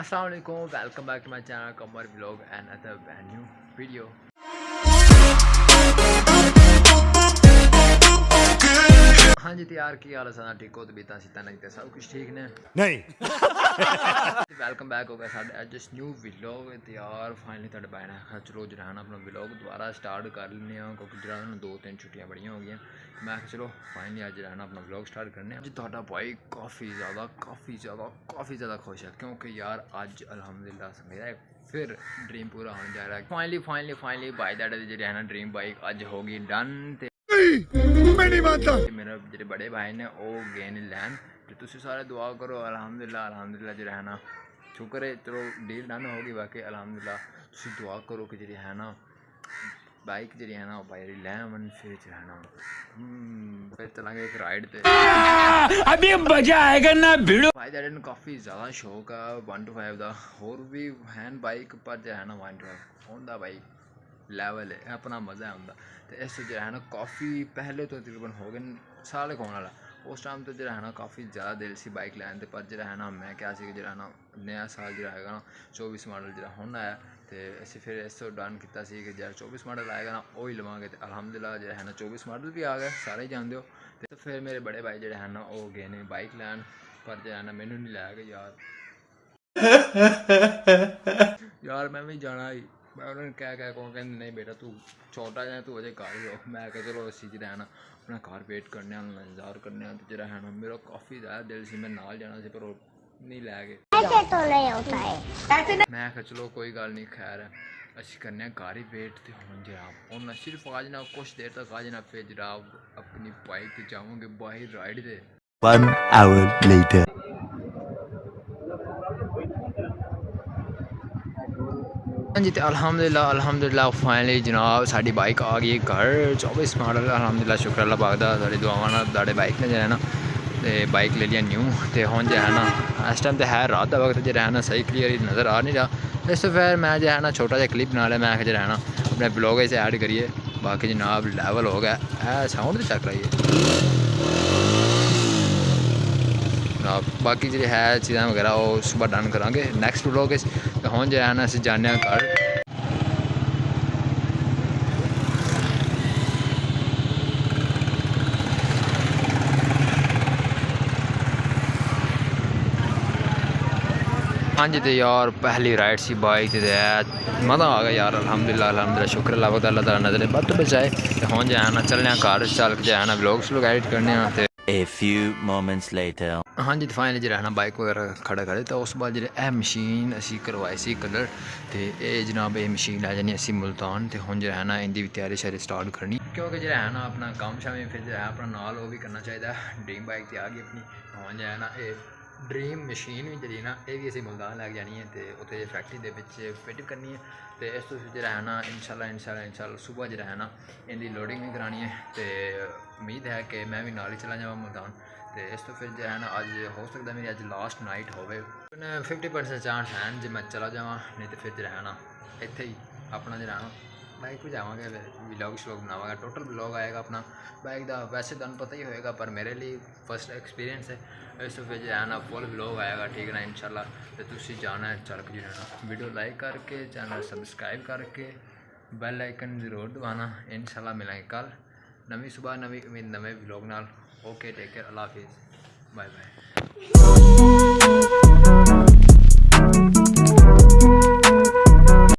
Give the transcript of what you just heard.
अस्सलाम वालेकुम, welcome back to my channel Qamar vlog and other brand new video. हाँ जी यार की हाल है, ठीक हो? तबीयत सीता नहीं सब कुछ ठीक ने नहीं वेलकम बैक हो गया साढ़े अज न्यू व्लॉग ते यार फाइनली तुहाडे भाई ने आखिया चलो जो है ना अपना व्लॉग दोबारा स्टार्ट कर लेने क्योंकि जो 2-3 छुट्टियां बड़ियां हो गई। मैं चलो फाइनली अज रहना अपना व्लॉग स्टार्ट करने। अज तुहाडा भाई काफ़ी ज़्यादा खुश है क्योंकि यार अज अल्हम्दुलिल्लाह मेरा फिर ड्रीम पूरा होने जा रहा है। फाइनली भाई दैट जो है ना ड्रीम बाइक अज होगी डन। मैं नहीं मानता। मेरे जो बड़े भाई ने वो गए ने लैन तो तुम सारे दुआ करो अल्हम्दुलिल्लाह जो है ना शुक्र है चलो डील डन होगी। बाकी अल्हम्दुलिल्लाह तुम दुआ करो कि जी है ना बाइक जी है ना भाई लैन फिर जो है ना फिर चलेंगे एक राइड पे अभी मजा आएगा ना भिड़ो। भाई दैट काफ़ी ज़्यादा शौक है 1 to 5 का होर भी हैन बाइक पर जो है ना 1 to 5 होंदा भाई लैवल है अपना मज़ा है उनका। तो इस जो है ना काफ़ी पहले तो तकरीबन हो गए साल होने वाला उस टाइम तो जो है ना काफ़ी ज़्यादा दिल सी बाइक लैन ते पर जो है ना मैं क्या सी जो है ना नया साल जो है ना 24 मॉडल जो होना है तो असी फिर इस डन किया कि जो 24 मॉडल आएगा ना वो ही लवांगे। तो अल्हम्दुलिल्लाह जो है ना 24 मॉडल भी आ गए सारे ही जानते हो। तो फिर मेरे बड़े भाई जो है ना वो गए ने बाइक लैन पर जो है ना मैनू नहीं लाया गया यार मैं भी जाना ही मैं उन्होंने क्या कहते नहीं बेटा तू छोटा है तू अजय घर ही हो। मैं क्या चलो असी जो है ना अपना घर वेट करने इंतजार करने तो जो है ना मेरा काफ़ी ज़्यादा दिल से मैं नाल जाना से पर नहीं लै गए। तो नहीं होता है मैं क्या चलो कोई गल नहीं खैर है असी करने घर ही वेट तो हम जनाब हूँ सिर्फ आज ना कुछ देर तक आज ना फिर जनाब अपनी बाइक जाऊँगे बाहर राइड से 1 hour later। हाँ जी तो अल्हम्दुलिल्लाह फाइनली जनाब साड़ी बाइक आ गई घर 24 मॉडल अल्हम्दुलिल्लाह शुक्र अल्लाह पाक दा साड़ी दुआवां नाल साड़ी बाइक ने जो है ना तो बाइक ले लिया न्यू। तो हम जो है ना इस टाइम तो है रात का वक्त जो है ना सही क्लियर नज़र आ नहीं रहा। इस तो फिर मैं जो है ना छोटा सा क्लिप बना लिया मैं जो है ना अपने ब्लॉग से ऐड करिए। बाकी जनाब लेवल हो गया है साउंड तो चेक कराइए जनाब। बाकी जो है चीज़ें वगैरह वो सुबह डन करांगे नैक्सट व्लॉग। तो हम जो है ना अस जाने घर। हाँ जी तो यार पहली राइड सी बाइक मज़ा आ गया यार अल्हम्दुलिल्लाह शुक्र अल्लाह अल्लाह ताला नज़र बद बचाए। तो हम जो है ना चलने घर चल के जो है ना व्लॉग्स एडिट करने। A few moments later। हाँ जी तो फाइनली जो है ना बाइक वगैरह खड़ा करे तो उस बाद जो मशीन असी करवाई सी कलर तो ये जनाब ये मशीन लै जानी असी मुल्तान। तो हम जो है ना इनकी भी तैयारी शारी स्टार्ट करनी क्योंकि जो है ना अपना काम शामी फिर जो है अपना नाल वो भी करना चाहिए। ड्रीम बाइक तो आ गई अपनी हम जो है ना ये ड्रीम मशीन भी जी ना ये भी असी मुल्तान लैके जानी है तो उत्थे फैक्ट्री के फिट करनी है। तो इस तो जो है ना इंशाल्लाह सुबह जो है ना इनकी लोडिंग भी करानी है। तो उम्मीद है कि मैं भी नाल ही चला जावा मुल्तान। तो इस तो फिर जो है ना अज हो सकता मेरी अज लास्ट नाइट हो 50% चांस है जो मैं चला जावा नहीं तो फिर जो है ना इत्थे ही अपना जो है ना बाइक पर जावांगे व्लॉग श्लॉग बनावांगे टोटल व्लॉग आएगा अपना बाइक का। वैसे तो पता ही होएगा पर मेरे लिए फर्स्ट एक्सपीरियंस है। इस तो फिर जो है ना फुल व्लॉग आएगा ठीक है ना इंशाल्लाह। तो तुसी जाना है चल के जो है ना वीडियो लाइक करके चैनल सबसक्राइब करके बेल आइकन जरूर दबाना। इंशाल्लाह मिलेंगे कल नवी सुबह नवी उम्मीद नवे व्लॉग नाल। ओके टेक केयर अल्लाह हाफिज़ बाय बाय।